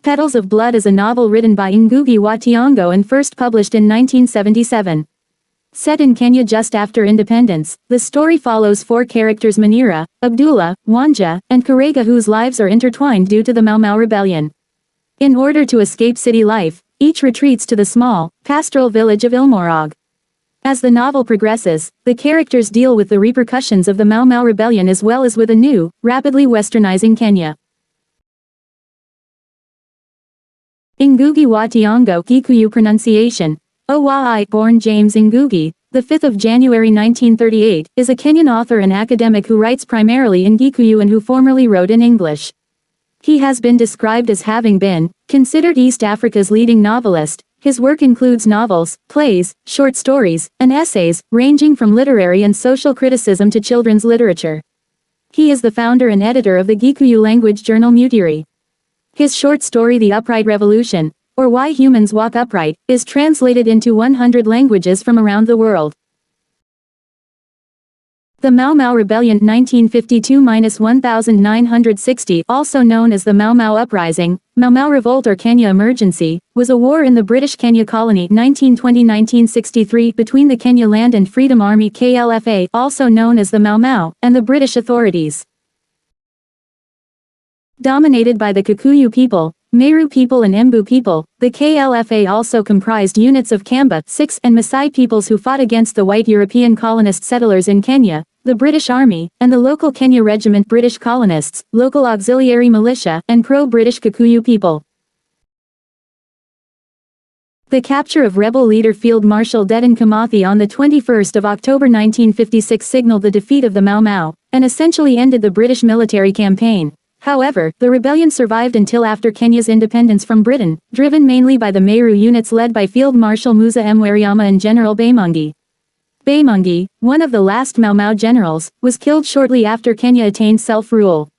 Petals of Blood is a novel written by Ngũgĩ wa Thiong'o and first published in 1977. Set in Kenya just after independence, the story follows four characters: Manira, Abdullah, Wanja, and Karega, whose lives are intertwined due to the Mau Mau rebellion. In order to escape city life, each retreats to the small, pastoral village of Ilmorog. As the novel progresses, the characters deal with the repercussions of the Mau Mau rebellion as well as with a new, rapidly westernizing Kenya. Ngũgĩ wa Thiong'o Kikuyu pronunciation. Owai, born James Ngũgĩ, the 5th of January 1938, is a Kenyan author and academic who writes primarily in Kikuyu and who formerly wrote in English. He has been described as having been considered East Africa's leading novelist. His work includes novels, plays, short stories, and essays, ranging from literary and social criticism to children's literature. He is the founder and editor of the Gikuyu language journal Mutiri. His short story The Upright Revolution, or Why Humans Walk Upright, is translated into 100 languages from around the world. The Mau Mau Rebellion 1952–1960, also known as the Mau Mau Uprising, Mau Mau Revolt or Kenya Emergency, was a war in the British Kenya colony 1920–1963 between the Kenya Land and Freedom Army KLFA, also known as the Mau Mau, and the British authorities. Dominated by the Kikuyu people, Meru people and Embu people, the KLFA also comprised units of Kamba, Sikhs and Maasai peoples who fought against the white European colonist settlers in Kenya, the British Army, and the local Kenya Regiment British colonists, local auxiliary militia, and pro-British Kikuyu people. The capture of rebel leader Field Marshal Dedan Kimathi on the 21st of October 1956 signaled the defeat of the Mau Mau, and essentially ended the British military campaign. However, the rebellion survived until after Kenya's independence from Britain, driven mainly by the Meru units led by Field Marshal Musa Mwereyama and General Baymungi. Baymungi, one of the last Mau Mau generals, was killed shortly after Kenya attained self-rule.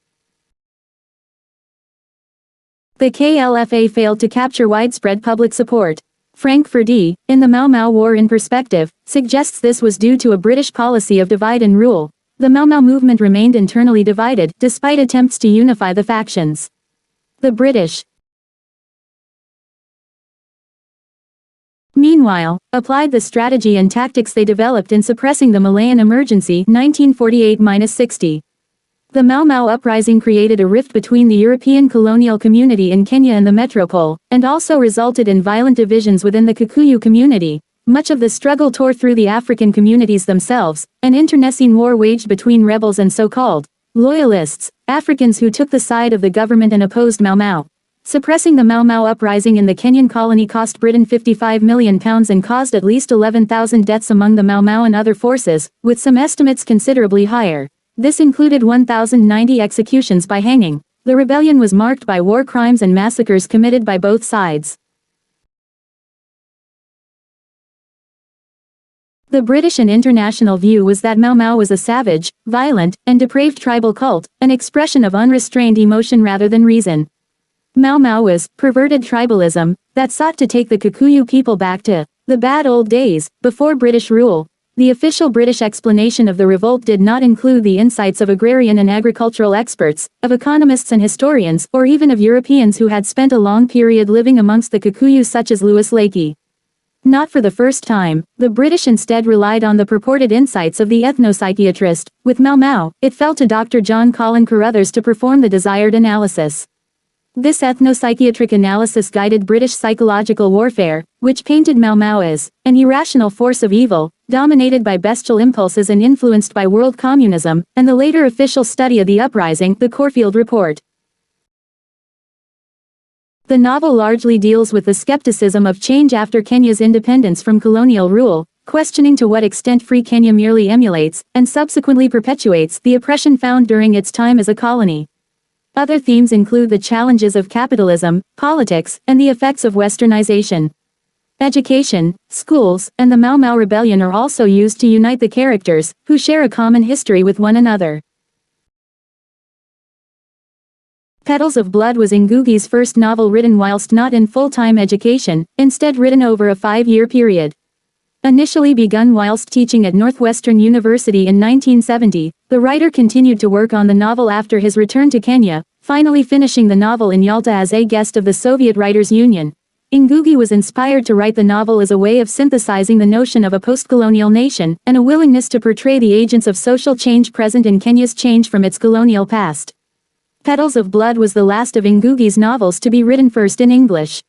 The KLFA failed to capture widespread public support. Frank Ferdee, in The Mau Mau War in Perspective, suggests this was due to a British policy of divide and rule. The Mau Mau movement remained internally divided, despite attempts to unify the factions. The British, meanwhile, applied the strategy and tactics they developed in suppressing the Malayan Emergency 1948–60. The Mau Mau uprising created a rift between the European colonial community in Kenya and the metropole, and also resulted in violent divisions within the Kikuyu community. Much of the struggle tore through the African communities themselves, an internecine war waged between rebels and so-called loyalists, Africans who took the side of the government and opposed Mau Mau. Suppressing the Mau Mau uprising in the Kenyan colony cost Britain £55 million and caused at least 11,000 deaths among the Mau Mau and other forces, with some estimates considerably higher. This included 1,090 executions by hanging. The rebellion was marked by war crimes and massacres committed by both sides. The British and international view was that Mau Mau was a savage, violent, and depraved tribal cult, an expression of unrestrained emotion rather than reason. Mau Mau was perverted tribalism that sought to take the Kikuyu people back to the bad old days, before British rule. The official British explanation of the revolt did not include the insights of agrarian and agricultural experts, of economists and historians, or even of Europeans who had spent a long period living amongst the Kikuyu such as Louis Leakey. Not for the first time, the British instead relied on the purported insights of the ethnopsychiatrist. With Mau Mau, it fell to Dr. John Colin Carruthers to perform the desired analysis. This ethnopsychiatric analysis guided British psychological warfare, which painted Mau Mau as an irrational force of evil, dominated by bestial impulses and influenced by world communism, and the later official study of the uprising, the Corfield Report. The novel largely deals with the skepticism of change after Kenya's independence from colonial rule, questioning to what extent free Kenya merely emulates, and subsequently perpetuates, the oppression found during its time as a colony. Other themes include the challenges of capitalism, politics, and the effects of westernization. Education, schools, and the Mau Mau rebellion are also used to unite the characters, who share a common history with one another. Petals of Blood was Ngũgĩ's first novel written whilst not in full-time education, instead written over a 5-year period. Initially begun whilst teaching at Northwestern University in 1970, the writer continued to work on the novel after his return to Kenya, finally finishing the novel in Yalta as a guest of the Soviet Writers' Union. Ngũgĩ was inspired to write the novel as a way of synthesizing the notion of a post-colonial nation, and a willingness to portray the agents of social change present in Kenya's change from its colonial past. Petals of Blood was the last of Ngũgĩ's novels to be written first in English.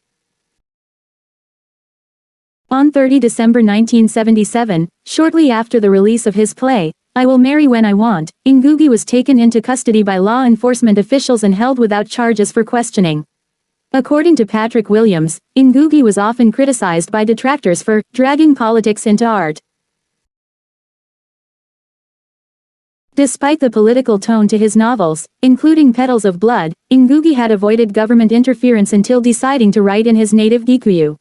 On 30 December 1977, shortly after the release of his play, I Will Marry When I Want, Ngũgĩ was taken into custody by law enforcement officials and held without charges for questioning. According to Patrick Williams, Ngũgĩ was often criticized by detractors for dragging politics into art. Despite the political tone to his novels, including Petals of Blood, Ngũgĩ had avoided government interference until deciding to write in his native Gikuyu.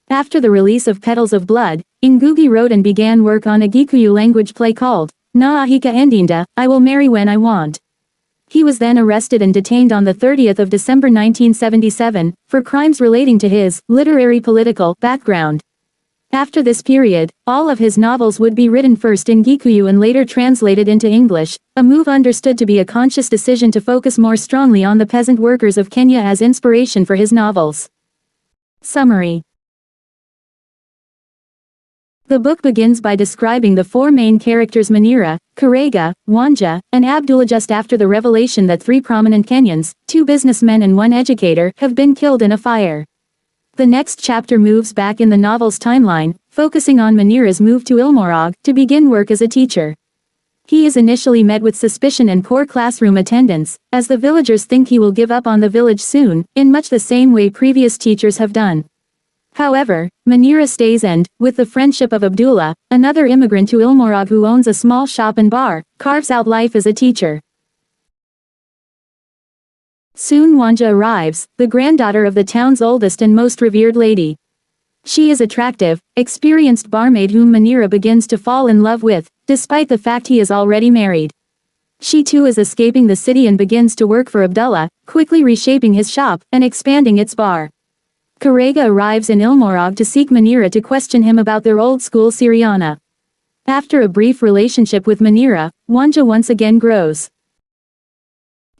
After the release of Petals of Blood, Ngũgĩ wrote and began work on a Gikuyu language play called Naahika Endinda, I Will Marry When I Want. He was then arrested and detained on the 30th of December 1977, for crimes relating to his literary political background. After this period, all of his novels would be written first in Gikuyu and later translated into English, a move understood to be a conscious decision to focus more strongly on the peasant workers of Kenya as inspiration for his novels. Summary. The book begins by describing the four main characters Manira, Karega, Wanja, and Abdullah just after the revelation that three prominent Kenyans, two businessmen and one educator, have been killed in a fire. The next chapter moves back in the novel's timeline, focusing on Manira's move to Ilmorog to begin work as a teacher. He is initially met with suspicion and poor classroom attendance, as the villagers think he will give up on the village soon, in much the same way previous teachers have done. However, Manira stays and, with the friendship of Abdullah, another immigrant to Ilmorog who owns a small shop and bar, carves out life as a teacher. Soon Wanja arrives, the granddaughter of the town's oldest and most revered lady. She is attractive, experienced barmaid whom Manira begins to fall in love with, despite the fact he is already married. She too is escaping the city and begins to work for Abdullah, quickly reshaping his shop and expanding its bar. Karega arrives in Ilmorog to seek Manira to question him about their old-school Siriana. After a brief relationship with Manira, Wanja once again grows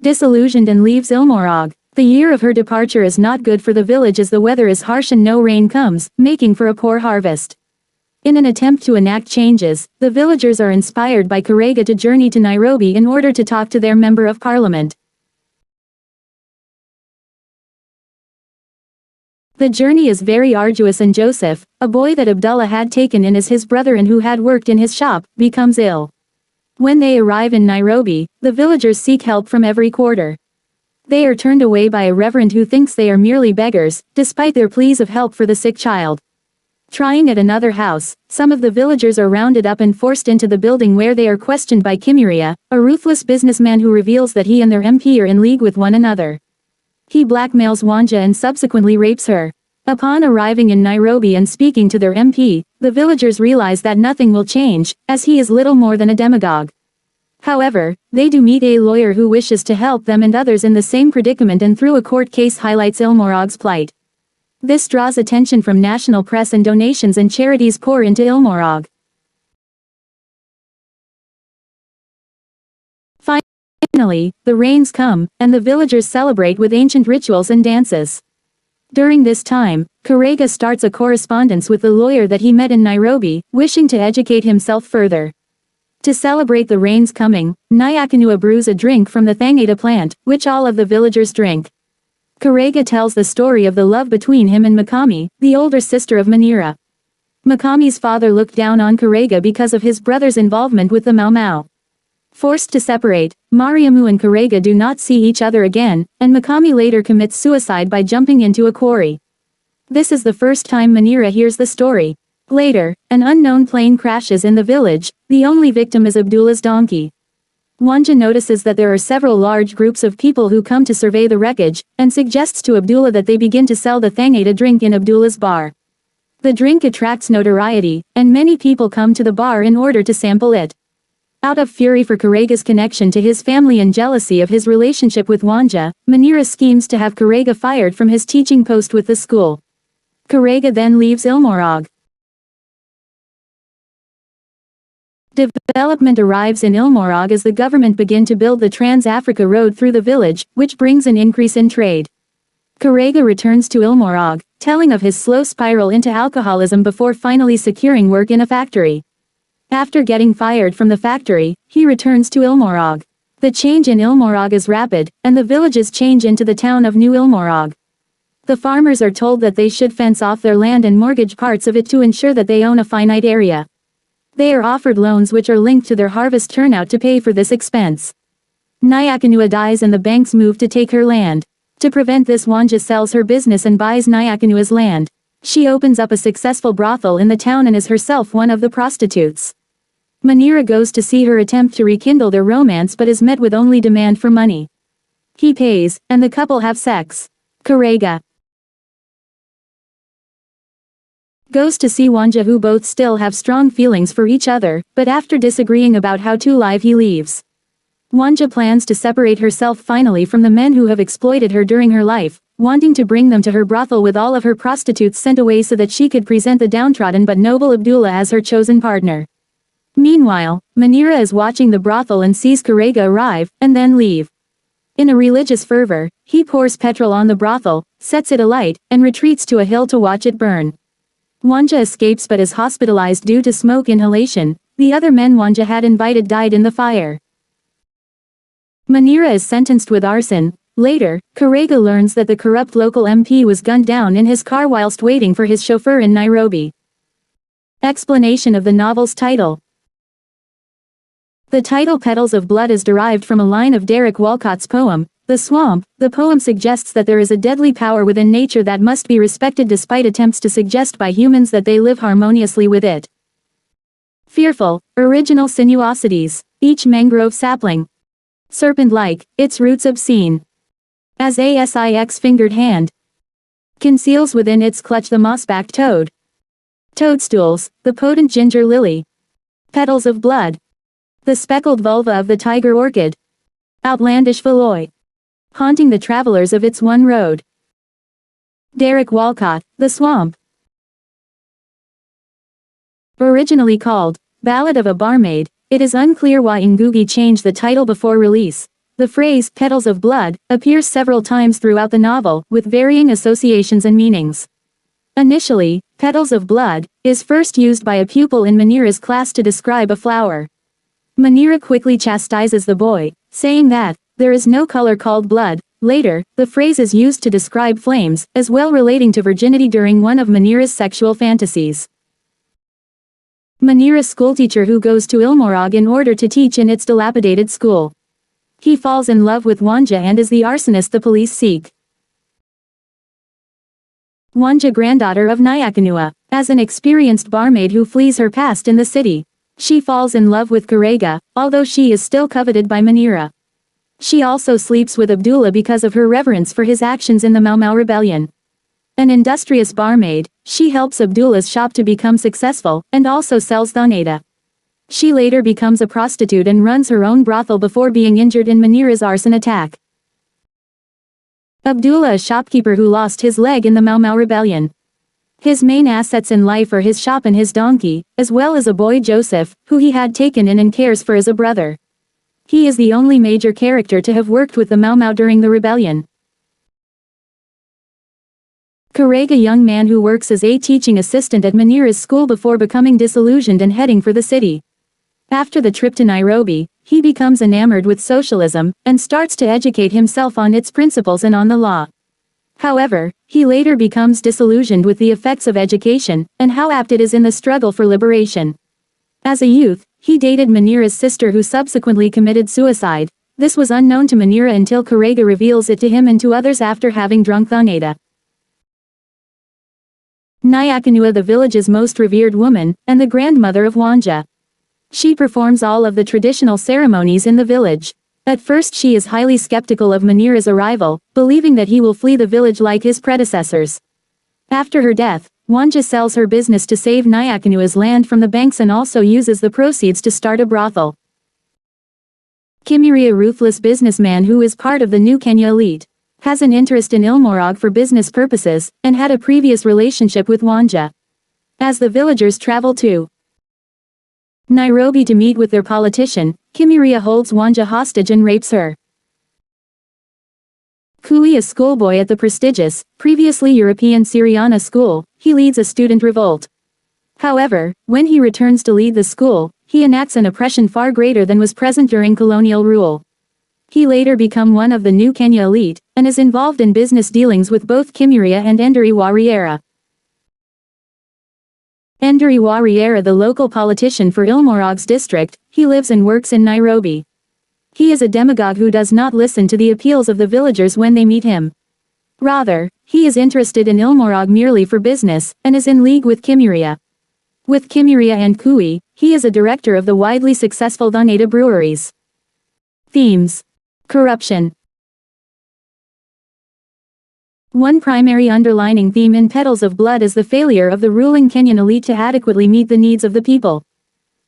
disillusioned and leaves Ilmorog. The year of her departure is not good for the village as the weather is harsh and no rain comes, making for a poor harvest. In an attempt to enact changes, the villagers are inspired by Karega to journey to Nairobi in order to talk to their member of parliament. The journey is very arduous and Joseph, a boy that Abdullah had taken in as his brother and who had worked in his shop, becomes ill. When they arrive in Nairobi, the villagers seek help from every quarter. They are turned away by a reverend who thinks they are merely beggars, despite their pleas of help for the sick child. Trying at another house, some of the villagers are rounded up and forced into the building where they are questioned by Kimiria, a ruthless businessman who reveals that he and their MP are in league with one another. He blackmails Wanja and subsequently rapes her. Upon arriving in Nairobi and speaking to their MP, the villagers realize that nothing will change, as he is little more than a demagogue. However, they do meet a lawyer who wishes to help them and others in the same predicament and through a court case highlights Ilmorog's plight. This draws attention from national press and donations and charities pour into Ilmorog. Finally, the rains come, and the villagers celebrate with ancient rituals and dances. During this time, Karega starts a correspondence with the lawyer that he met in Nairobi, wishing to educate himself further. To celebrate the rains coming, Nyakanua brews a drink from the Thiong'o plant, which all of the villagers drink. Karega tells the story of the love between him and Makami, the older sister of Manira. Makami's father looked down on Karega because of his brother's involvement with the Mau Mau. Forced to separate, Mariamu and Karega do not see each other again, and Makami later commits suicide by jumping into a quarry. This is the first time Manira hears the story. Later, an unknown plane crashes in the village, the only victim is Abdullah's donkey. Wanja notices that there are several large groups of people who come to survey the wreckage, and suggests to Abdullah that they begin to sell the Thiong'o drink in Abdullah's bar. The drink attracts notoriety, and many people come to the bar in order to sample it. Out of fury for Karega's connection to his family and jealousy of his relationship with Wanja, Manira schemes to have Karega fired from his teaching post with the school. Karega then leaves Ilmorog. Development arrives in Ilmorog as the government begin to build the Trans-Africa Road through the village, which brings an increase in trade. Karega returns to Ilmorog, telling of his slow spiral into alcoholism before finally securing work in a factory. After getting fired from the factory, he returns to Ilmorog. The change in Ilmorog is rapid, and the villages change into the town of New Ilmorog. The farmers are told that they should fence off their land and mortgage parts of it to ensure that they own a finite area. They are offered loans which are linked to their harvest turnout to pay for this expense. Nyakanua dies and the banks move to take her land. To prevent this, Wanja sells her business and buys Nyakanua's land. She opens up a successful brothel in the town and is herself one of the prostitutes. Manira goes to see her attempt to rekindle their romance but is met with only demand for money. He pays, and the couple have sex. Karega goes to see Wanja, who both still have strong feelings for each other, but after disagreeing about how to live he leaves. Wanja plans to separate herself finally from the men who have exploited her during her life, wanting to bring them to her brothel with all of her prostitutes sent away so that she could present the downtrodden but noble Abdullah as her chosen partner. Meanwhile, Manira is watching the brothel and sees Karega arrive, and then leave. In a religious fervor, he pours petrol on the brothel, sets it alight, and retreats to a hill to watch it burn. Wanja escapes but is hospitalized due to smoke inhalation. The other men Wanja had invited died in the fire. Manira is sentenced with arson. Later, Karega learns that the corrupt local MP was gunned down in his car whilst waiting for his chauffeur in Nairobi. Explanation of the novel's title. The title Petals of Blood is derived from a line of Derek Walcott's poem, The Swamp. The poem suggests that there is a deadly power within nature that must be respected despite attempts to suggest by humans that they live harmoniously with it. Fearful, original sinuosities. Each mangrove sapling, serpent-like, its roots obscene. As a six-fingered hand conceals within its clutch the moss-backed toad. Toadstools, the potent ginger lily. Petals of blood. The speckled vulva of the tiger orchid. Outlandish Valois, haunting the travelers of its one road. Derek Walcott, The Swamp. Originally called Ballad of a Barmaid, it is unclear why Ngũgĩ changed the title before release. The phrase Petals of Blood appears several times throughout the novel, with varying associations and meanings. Initially, Petals of Blood is first used by a pupil in Manira's class to describe a flower. Manira quickly chastises the boy, saying that there is no color called blood. Later, the phrase is used to describe flames, as well relating to virginity during one of Manira's sexual fantasies. Manira's schoolteacher who goes to Ilmorog in order to teach in its dilapidated school. He falls in love with Wanja and is the arsonist the police seek. Wanja, granddaughter of Nyakanua, as an experienced barmaid who flees her past in the city. She falls in love with Karega, although she is still coveted by Manira. She also sleeps with Abdullah because of her reverence for his actions in the Mau Mau Rebellion. An industrious barmaid, she helps Abdullah's shop to become successful, and also sells thaneda. She later becomes a prostitute and runs her own brothel before being injured in Manira's arson attack. Abdullah, a shopkeeper who lost his leg in the Mau Mau Rebellion. His main assets in life are his shop and his donkey, as well as a boy Joseph, who he had taken in and cares for as a brother. He is the only major character to have worked with the Mau Mau during the rebellion. Karega, a young man who works as a teaching assistant at Manira's school before becoming disillusioned and heading for the city. After the trip to Nairobi, he becomes enamored with socialism, and starts to educate himself on its principles and on the law. However, he later becomes disillusioned with the effects of education, and how apt it is in the struggle for liberation. As a youth, he dated Manira's sister who subsequently committed suicide. This was unknown to Manira until Karega reveals it to him and to others after having drunk thaneda. Nyakanua, the village's most revered woman, and the grandmother of Wanja. She performs all of the traditional ceremonies in the village. At first she is highly skeptical of Manira's arrival, believing that he will flee the village like his predecessors. After her death, Wanja sells her business to save Nyakanua's land from the banks and also uses the proceeds to start a brothel. Kimiri, a ruthless businessman who is part of the New Kenya elite, has an interest in Ilmorog for business purposes, and had a previous relationship with Wanja. As the villagers travel to Nairobi to meet with their politician. Kimiria holds Wanja hostage and rapes her. Ngũgĩ, a schoolboy at the prestigious, previously European Syriana school, he leads a student revolt. However, when he returns to lead the school, he enacts an oppression far greater than was present during colonial rule. He later become one of the new Kenya elite, and is involved in business dealings with both Kimiria and Enderi wa Riera. Enderi wa Riera, the local politician for Ilmorog's district, he lives and works in Nairobi. He is a demagogue who does not listen to the appeals of the villagers when they meet him. Rather, he is interested in Ilmorog merely for business, and is in league with Kimiria. With Kimiria and Ngũgĩ, he is a director of the widely successful Thiong'o breweries. Themes. Corruption. One primary underlining theme in Petals of Blood is the failure of the ruling Kenyan elite to adequately meet the needs of the people.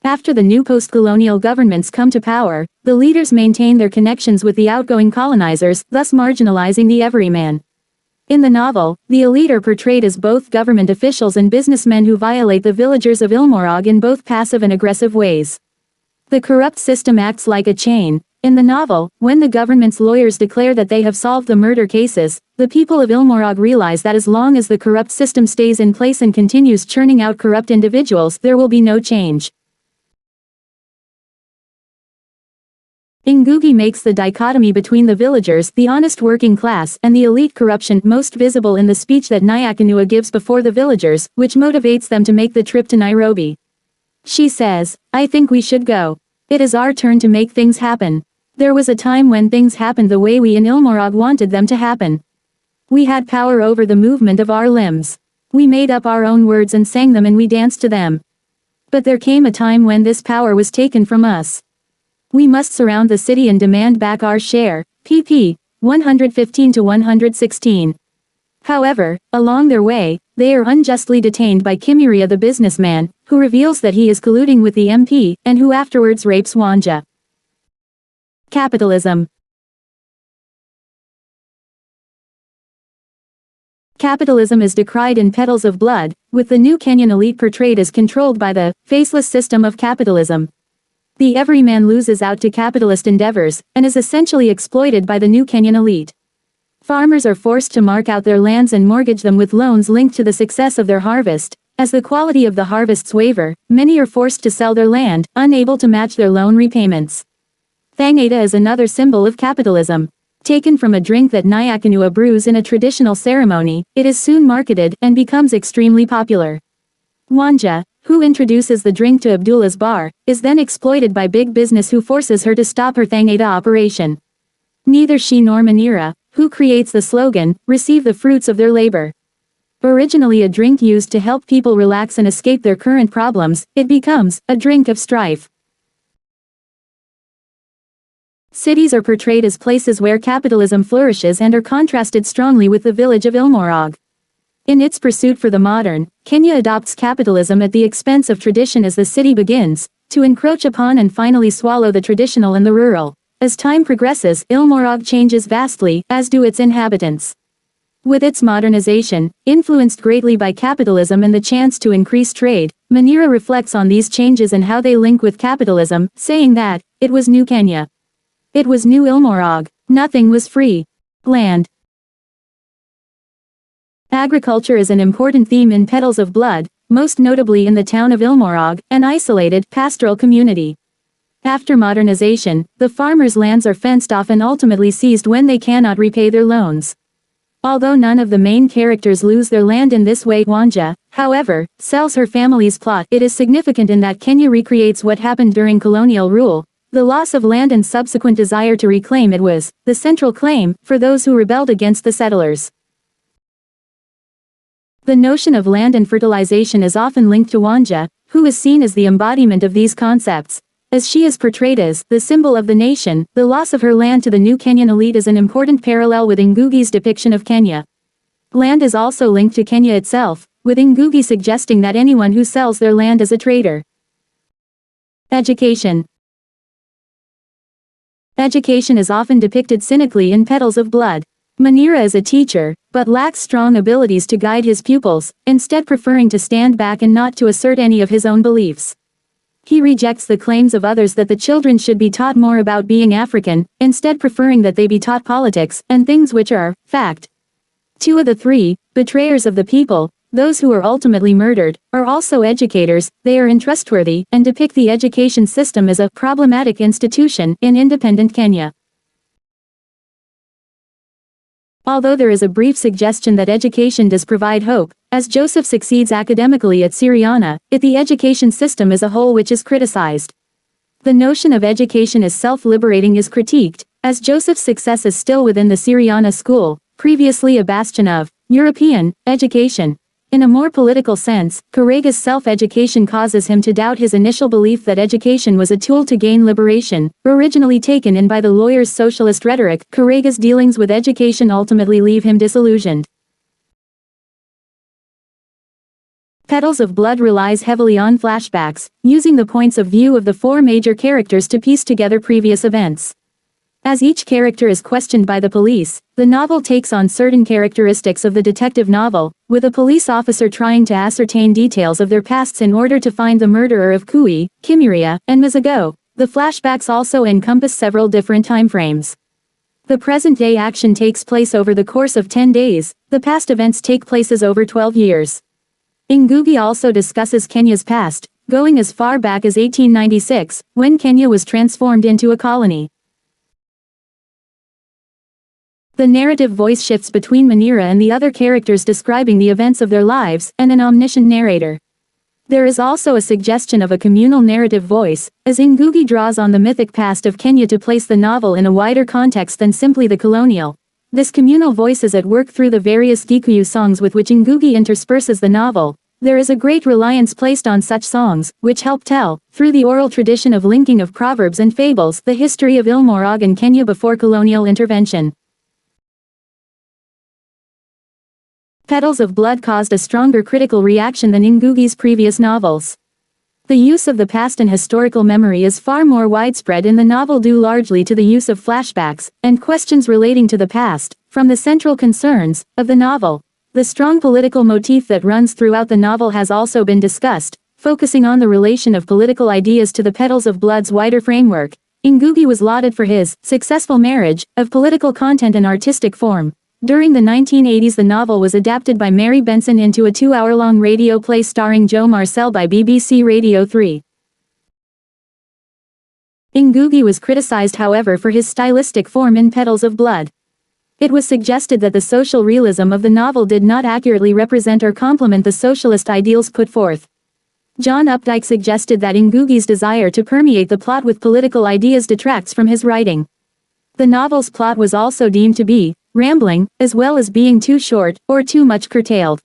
After the new post-colonial governments come to power, the leaders maintain their connections with the outgoing colonizers, thus marginalizing the everyman. In the novel, the elite are portrayed as both government officials and businessmen who violate the villagers of Ilmorog in both passive and aggressive ways. The corrupt system acts like a chain. In the novel, when the government's lawyers declare that they have solved the murder cases, the people of Ilmorog realize that as long as the corrupt system stays in place and continues churning out corrupt individuals, there will be no change. Ngũgĩ makes the dichotomy between the villagers, the honest working class, and the elite corruption most visible in the speech that Nyakanua gives before the villagers, which motivates them to make the trip to Nairobi. She says, "I think we should go. It is our turn to make things happen. There was a time when things happened the way we in Ilmorog wanted them to happen. We had power over the movement of our limbs. We made up our own words and sang them and we danced to them. But there came a time when this power was taken from us. We must surround the city and demand back our share." pp. 115-116. However, along their way, they are unjustly detained by Kimiria the businessman, who reveals that he is colluding with the MP, and who afterwards rapes Wanja. Capitalism. Capitalism is decried in Petals of Blood, with the new Kenyan elite portrayed as controlled by the faceless system of capitalism. The everyman loses out to capitalist endeavors, and is essentially exploited by the new Kenyan elite. Farmers are forced to mark out their lands and mortgage them with loans linked to the success of their harvest. As the quality of the harvests waver, many are forced to sell their land, unable to match their loan repayments. Thiong'o is another symbol of capitalism. Taken from a drink that Nyakanua brews in a traditional ceremony, it is soon marketed and becomes extremely popular. Wanja, who introduces the drink to Abdullah's bar, is then exploited by big business who forces her to stop her Thiong'o operation. Neither she nor Manira, who creates the slogan, receive the fruits of their labor. Originally a drink used to help people relax and escape their current problems, it becomes a drink of strife. Cities are portrayed as places where capitalism flourishes and are contrasted strongly with the village of Ilmorog. In its pursuit for the modern, Kenya adopts capitalism at the expense of tradition as the city begins to encroach upon and finally swallow the traditional and the rural. As time progresses, Ilmorog changes vastly, as do its inhabitants. With its modernization, influenced greatly by capitalism and the chance to increase trade, Manira reflects on these changes and how they link with capitalism, saying that, "It was new Kenya. It was new Ilmorog. Nothing was free. Land." Agriculture is an important theme in Petals of Blood, most notably in the town of Ilmorog, an isolated, pastoral community. After modernization, the farmers' lands are fenced off and ultimately seized when they cannot repay their loans. Although none of the main characters lose their land in this way, Wanja, however, sells her family's plot. It is significant in that Kenya recreates what happened during colonial rule. The loss of land and subsequent desire to reclaim it was the central claim for those who rebelled against the settlers. The notion of land and fertilization is often linked to Wanja, who is seen as the embodiment of these concepts. As she is portrayed as the symbol of the nation, the loss of her land to the new Kenyan elite is an important parallel with Ngũgĩ's depiction of Kenya. Land is also linked to Kenya itself, with Ngũgĩ suggesting that anyone who sells their land is a traitor. Education. Education is often depicted cynically in Petals of Blood. Manira is a teacher, but lacks strong abilities to guide his pupils, instead preferring to stand back and not to assert any of his own beliefs. He rejects the claims of others that the children should be taught more about being African, instead preferring that they be taught politics and things which are, fact. Two of the three, betrayers of the people, those who are ultimately murdered, are also educators. They are untrustworthy and depict the education system as a problematic institution in independent Kenya. Although there is a brief suggestion that education does provide hope, as Joseph succeeds academically at Syriana, the education system as a whole which is criticized. The notion of education as self-liberating is critiqued, as Joseph's success is still within the Syriana school, previously a bastion of European education. In a more political sense, Karege's self-education causes him to doubt his initial belief that education was a tool to gain liberation, originally taken in by the lawyer's socialist rhetoric. Karege's dealings with education ultimately leave him disillusioned. Petals of Blood relies heavily on flashbacks, using the points of view of the four major characters to piece together previous events. As each character is questioned by the police, the novel takes on certain characteristics of the detective novel, with a police officer trying to ascertain details of their pasts in order to find the murderer of Kui, Kimiria, and Mizago. The flashbacks also encompass several different timeframes. The present-day action takes place over the course of 10 days, the past events take place as over 12 years. Ngũgĩ also discusses Kenya's past, going as far back as 1896, when Kenya was transformed into a colony. The narrative voice shifts between Manira and the other characters describing the events of their lives, and an omniscient narrator. There is also a suggestion of a communal narrative voice, as Ngũgĩ draws on the mythic past of Kenya to place the novel in a wider context than simply the colonial. This communal voice is at work through the various Gikuyu songs with which Ngũgĩ intersperses the novel. There is a great reliance placed on such songs, which help tell, through the oral tradition of linking of proverbs and fables, the history of Ilmorog and Kenya before colonial intervention. Petals of Blood caused a stronger critical reaction than Ngũgĩ's previous novels. The use of the past and historical memory is far more widespread in the novel due largely to the use of flashbacks, and questions relating to the past, from the central concerns of the novel. The strong political motif that runs throughout the novel has also been discussed, focusing on the relation of political ideas to the Petals of Blood's wider framework. Ngũgĩ was lauded for his successful marriage of political content and artistic form. During the 1980s, the novel was adapted by Mary Benson into a 2-hour-long radio play starring Joe Marcel by BBC Radio 3. Ngũgĩ was criticized, however, for his stylistic form in Petals of Blood. It was suggested that the social realism of the novel did not accurately represent or complement the socialist ideals put forth. John Updike suggested that Ngũgĩ's desire to permeate the plot with political ideas detracts from his writing. The novel's plot was also deemed to be rambling, as well as being too short, or too much curtailed.